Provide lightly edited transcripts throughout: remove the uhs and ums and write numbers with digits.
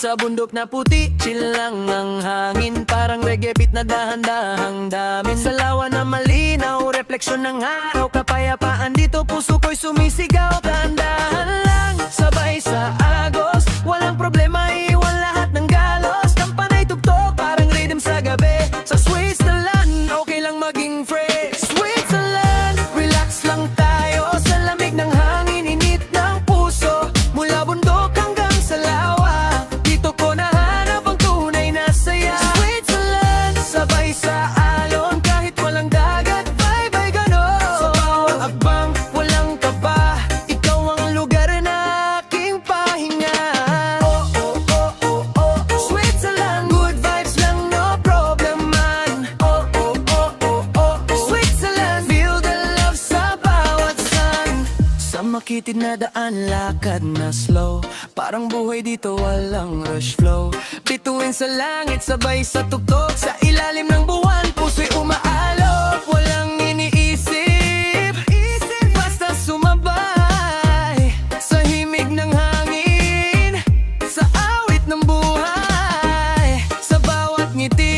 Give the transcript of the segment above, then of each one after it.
Sa bundok na puti, chill lang ang hangin. Parang reggae beat na dahan-dahang damin. Sa lawa na malinaw, refleksyon ng araw. Kapayapaan dito, puso ko'y sumisigaw. Dahan-dahan lang, sabay sa agos. Walang problema, iwan lahat ng galos. Kampanay tugtog, parang rhythm sa gabi. Sa Switzerland, okay lang maging fresh. Switzerland, relax lang tayo. Sa lamig ng hangin, init ng puso. Mula bundok hanggang sa lawa, dito ko nahanap ang tunay na saya. Switzerland, sabay sa alon. Kahit walang dagat, vibe ay ganon. Sa bawat akbang, walang kaba. Ikaw ang lugar na aking pahinga. Oh, oh, oh, oh, oh, Switzerland, good vibes lang, no problem man. Oh, oh, oh, oh, oh, Switzerland, feel the love sa bawat sun. Sa makitid na daan, lakad na slow. Parang buhay dito, walang rush flow. Bituin sa langit, sabay sa tugtog. Sa ilalim ng buwan, puso'y umaalog. Walang iniisip, basta sumabay. Sa himig ng hangin, sa awit ng buhay. Sa bawat ngiti,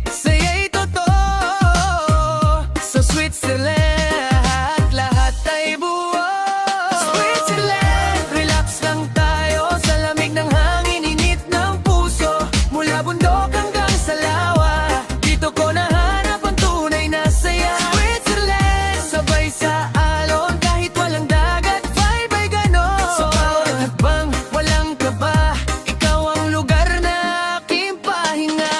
saya'y totoo. Sa Switzerland, lahat ay buo. Switzerland, relax lang tayo. Sa lamig ng hangin, init ng puso. Mula bundok hanggang sa lawa, dito ko nahanap ang tunay na saya. Switzerland, sabay sa alon. Kahit walang dagat, vibe ay ganon. Sa bawat hakbang, walang kaba. Ikaw ang lugar na aking pahinga.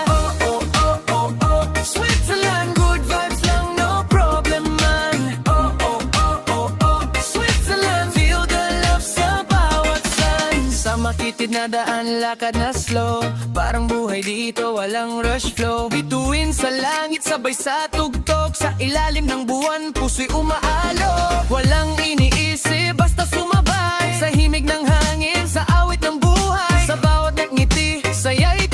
Oh, oh, oh, oh, oh, Switzerland, good vibes lang, no problem man. Oh, oh, oh, oh, oh, Switzerland, feel the love sa bawat sun. Sa makitid na daan, lakad na slow. Parang buhay dito, walang rush flow. Bituin sa langit, sabay sa tugtog. Sa ilalim ng buwan, puso'y umaalog. Walang iniisip, basta sumabay. Sa himig ng hangin, sa awit ng buhay. Sa bawat ngiti, saya'y